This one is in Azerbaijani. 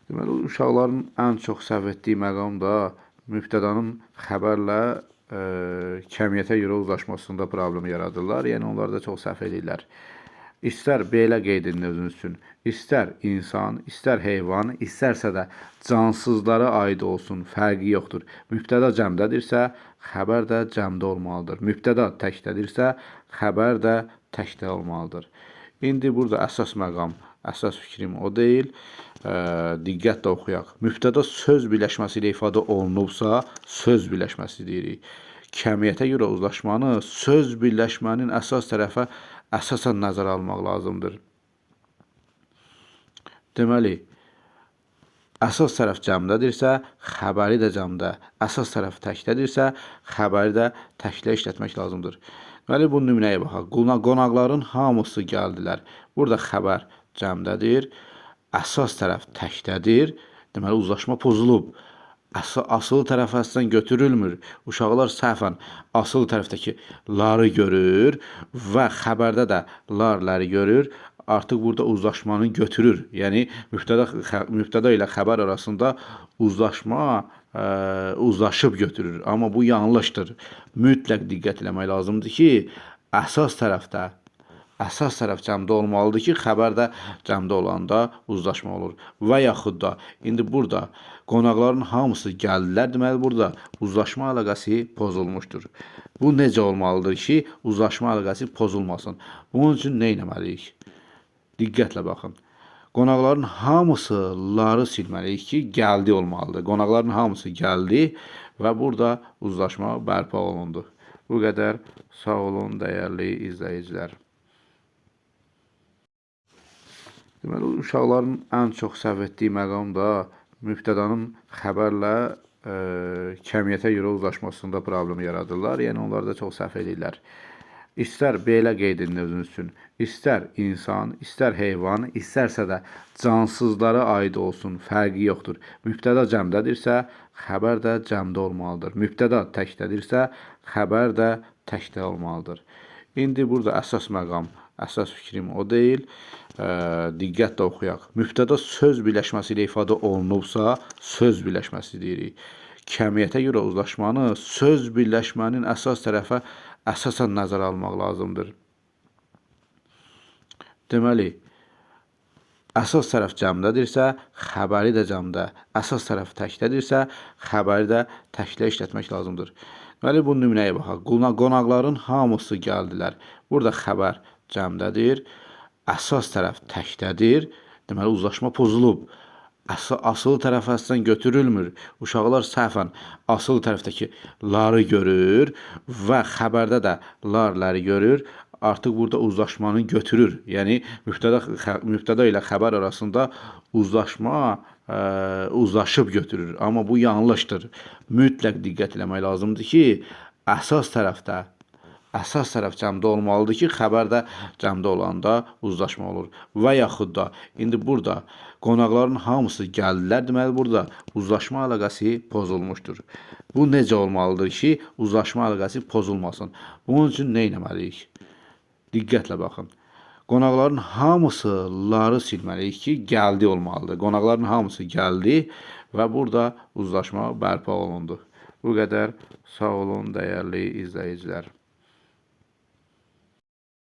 Deməli, uşaqların ən çox səhv etdiyi məqam da mübtədanın xəbərlə kəmiyyətə görə uzlaşmasında problem yaradırlar. Yəni, onlar da çox səhv edirlər. İstər belə qeyd edin özünüz üçün, istər insan, istər heyvan, istərsə də cansızlara aid olsun, fərqi yoxdur. Mübtəda cəmdədirsə, xəbər də cəmdə olmalıdır. Mübtəda təkdədirsə, xəbər də təkdə olmalıdır. İndi burada əsas məqam, əsas fikrim o deyil. Diqqətlə oxuyaq. Mübtəda söz birləşməsi ilə ifadə olunubsa, söz birləşməsi deyirik. Kəmiyyətə görə uzlaşmanı söz birləşmənin əsas tərəfə əsasən nəzərə almaq lazımdır. Deməli, əsas tərəf cəmdədirsə, xəbəri də cəmdə, əsas tərəf təkdədirsə, xəbəri də təklə işlətmək lazımdır. Deməli, bu nümunəyə baxaq. Qonaqların hamısı gəldilər. Burada xəbər cəmdədir, əsas tərəf təkdədir. Deməli, uzlaşma pozulub. Asılı tərəf əslən götürülmür. Uşaqlar səhvən asılı tərəfdəki ları görür və xəbərdə də ları görür. Artıq burada uzlaşmanı götürür. Yəni, mübtəda ilə xəbər arasında uzlaşıb götürür. Amma bu yanlışdır. Mütləq diqqət eləmək lazımdır ki, əsas tərəf cəmdə olmalıdır ki, xəbər də cəmdə olanda uzlaşma olur. Və yaxud da, indi burada qonaqların hamısı gəldilər, deməli, burada uzlaşma əlaqəsi pozulmuşdur. Bu necə olmalıdır ki, uzlaşma əlaqəsi pozulmasın? Bunun üçün nə etməliyik? Diqqətlə baxın. Qonaqların hamısı ları silməliyik ki, gəldi olmalıdır. Qonaqların hamısı gəldi və burada uzlaşma bərpa olundu. Bu qədər. Sağ olun, dəyərli izləyicilər. Deməli, uşaqların ən çox səhv etdiyi məqam da mübtədanın xəbərlə kəmiyyətə görə uzlaşmasında problem yaradırlar. Yəni, onlar da çox səhv edirlər. İstər belə qeyd edin özünüz üçün, istər insan, istər heyvan, istərsə də cansızlara aid olsun, fərqi yoxdur. Mübtəda cəmdədirsə, xəbər də cəmdə olmalıdır. Mübtəda təkdədirsə, xəbər də təkdə olmalıdır. İndi burada əsas məqam, əsas fikrim o deyil. Diqqətlə oxuyaq. Mübtəda söz birləşməsi ilə ifadə olunubsa, söz birləşməsi deyirik. Kəmiyyətə görə uzlaşmanı söz birləşmənin əsas tərəfə əsasən nəzərə almaq lazımdır. Deməli, əsas tərəf cəmdədirsə, xəbəri də cəmdə, əsas tərəf təkdədirsə, xəbəri də təklə işlətmək lazımdır. Deməli, bu nümunəyə baxaq. Qonaqların hamısı gəldilər. Burada xəbər cəmdədir, əsas tərəf təkdədir. Deməli, uzlaşma pozulub. Asılı tərəf əslən götürülmür. Uşaqlar səhvən asılı tərəfdəki ları görür və xəbərdə də ları görür. Artıq burada uzlaşmanı götürür. Yəni, mübtəda ilə xəbər arasında uzlaşıb götürür. Amma bu yanlışdır. Mütləq diqqət eləmək lazımdır ki, əsas tərəf cəmdə olmalıdır ki, xəbər də cəmdə olanda uzlaşma olur. Və yaxud da, indi burada qonaqların hamısı gəldilər, deməli, burada uzlaşma əlaqəsi pozulmuşdur. Bu necə olmalıdır ki, uzlaşma əlaqəsi pozulmasın? Bunun üçün nə etməliyik? Diqqətlə baxın. Qonaqların hamısı ları silməliyik ki, gəldi olmalıdır. Qonaqların hamısı gəldi və burada uzlaşma bərpa olundu. Bu qədər. Sağ olun, dəyərli izləyicilər.